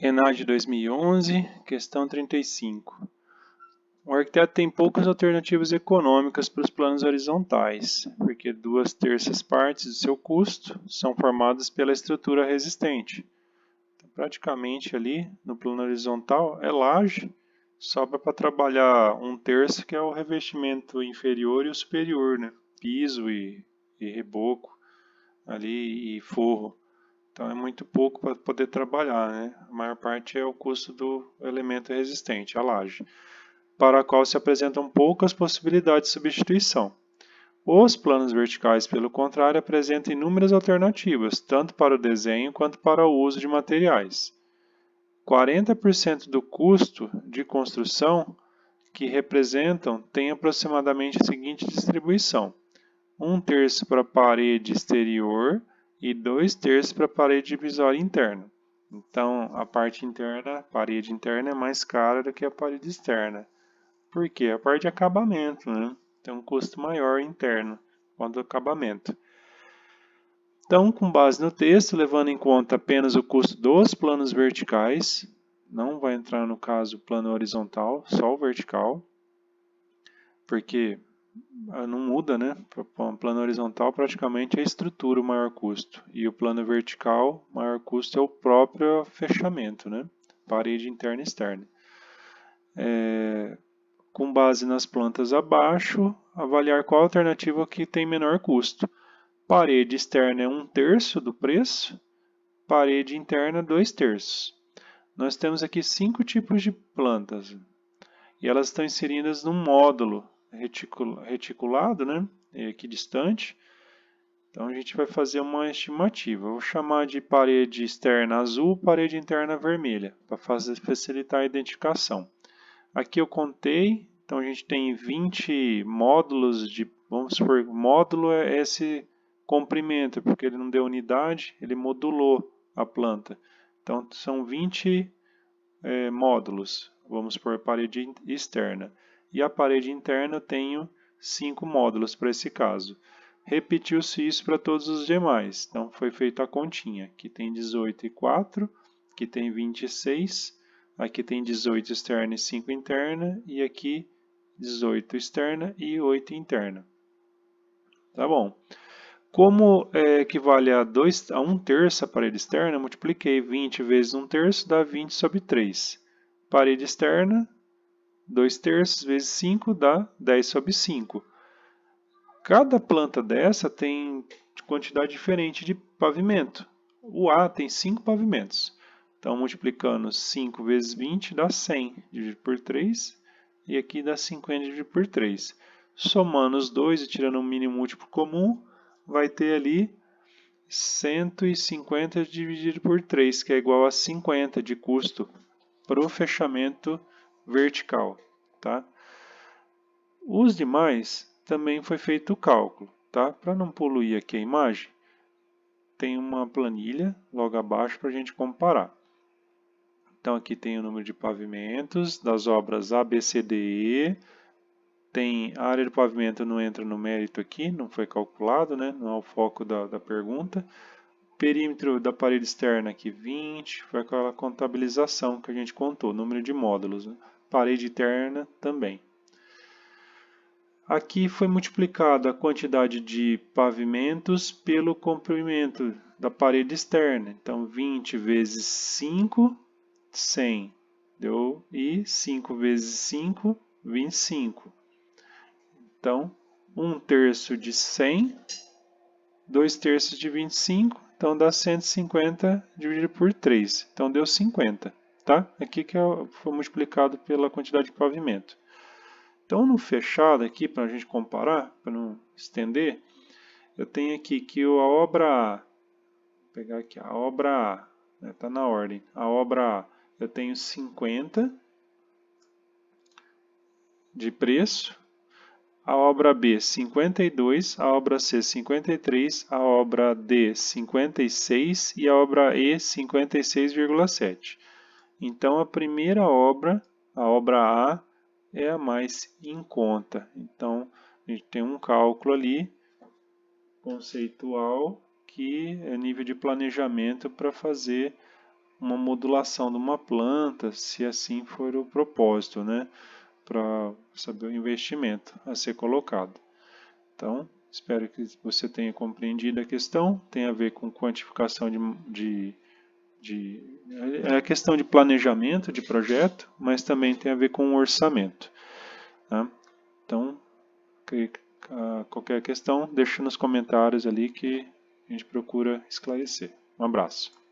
ENAD 2011, questão 35. O arquiteto tem poucas alternativas econômicas para os planos horizontais, porque 2/3 partes do seu custo são formadas pela estrutura resistente. Então, praticamente ali no plano horizontal é laje, sobra para trabalhar 1/3 que é o revestimento inferior e o superior, né? Piso e reboco ali e forro. Então é muito pouco para poder trabalhar, né? A maior parte é o custo do elemento resistente, a laje, para a qual se apresentam poucas possibilidades de substituição. Os planos verticais, pelo contrário, apresentam inúmeras alternativas, tanto para o desenho quanto para o uso de materiais. 40% do custo de construção que representam tem aproximadamente a seguinte distribuição: 1/3 para a parede exterior e 2/3 para a parede divisória interna. Então, a parte interna, a parede interna é mais cara do que a parede externa. Por quê? A parte de acabamento, né? Tem um custo maior interno quanto ao acabamento. Então, com base no texto, levando em conta apenas o custo dos planos verticais, não vai entrar no caso o plano horizontal, só o vertical, porque não muda, né? O plano horizontal praticamente é a estrutura o maior custo, e o plano vertical, o maior custo é o próprio fechamento, né? Parede interna e externa. Com base nas plantas abaixo, avaliar qual alternativa que tem menor custo. Parede externa é 1/3 do preço, parede interna 2/3. Nós temos aqui 5 tipos de plantas e elas estão inseridas num módulo reticulado, né? Aqui distante. Então a gente vai fazer uma estimativa. Eu vou chamar de parede externa azul, parede interna vermelha, para facilitar a identificação. Aqui eu contei, então a gente tem 20 módulos de, vamos supor, módulo é esse comprimento, porque ele não deu unidade, ele modulou a planta. Então são 20 módulos, vamos supor, parede externa. E a parede interna eu tenho 5 módulos para esse caso. Repetiu-se isso para todos os demais, então foi feita a continha. Aqui tem 18 e 4, aqui tem 26, aqui tem 18 externa e 5 interna, e aqui 18 externa e 8 interna. Tá bom. Como equivale a 1/3 a parede externa, multipliquei 20 vezes 1/3, dá 20 sobre 3. Parede externa, 2/3 vezes 5 dá 10 sobre 5. Cada planta dessa tem quantidade diferente de pavimento. O A tem 5 pavimentos. Então, multiplicando 5 vezes 20 dá 100, dividido por 3. E aqui dá 50 dividido por 3. Somando os dois e tirando um mínimo múltiplo comum, vai ter ali 150 dividido por 3, que é igual a 50 de custo para o fechamento vertical. Tá? Os demais também foi feito o cálculo. Tá? Para não poluir aqui a imagem, tem uma planilha logo abaixo para a gente comparar. Então aqui tem o número de pavimentos das obras A, B, C, D, E. Tem a área do pavimento, não entra no mérito aqui, não foi calculado, né? Não é o foco da pergunta. Perímetro da parede externa aqui 20, foi aquela contabilização que a gente contou, número de módulos. Né? Parede interna também. Aqui foi multiplicado a quantidade de pavimentos pelo comprimento da parede externa. Então 20 vezes 5, 100. Deu, e 5 vezes 5, 25. Então, 1/3 de 100, 2/3 de 25, então dá 150 dividido por 3. Então deu 50. Tá? Aqui que foi multiplicado pela quantidade de pavimento. Então, no fechado aqui, para a gente comparar, para não estender, eu tenho aqui que a obra A, vou pegar aqui, a obra A, está na ordem, a obra A, eu tenho 50 de preço, a obra B 52, a obra C 53, a obra D 56 e a obra E 56,7. Então, a primeira obra, a obra A, é a mais em conta. Então, a gente tem um cálculo ali, conceitual, que é nível de planejamento para fazer uma modulação de uma planta, se assim for o propósito, né? Para saber o investimento a ser colocado. Então, espero que você tenha compreendido a questão. Tem a ver com quantificação é a questão de planejamento de projeto, mas também tem a ver com orçamento. Tá? Então, qualquer questão, deixa nos comentários ali que a gente procura esclarecer. Um abraço.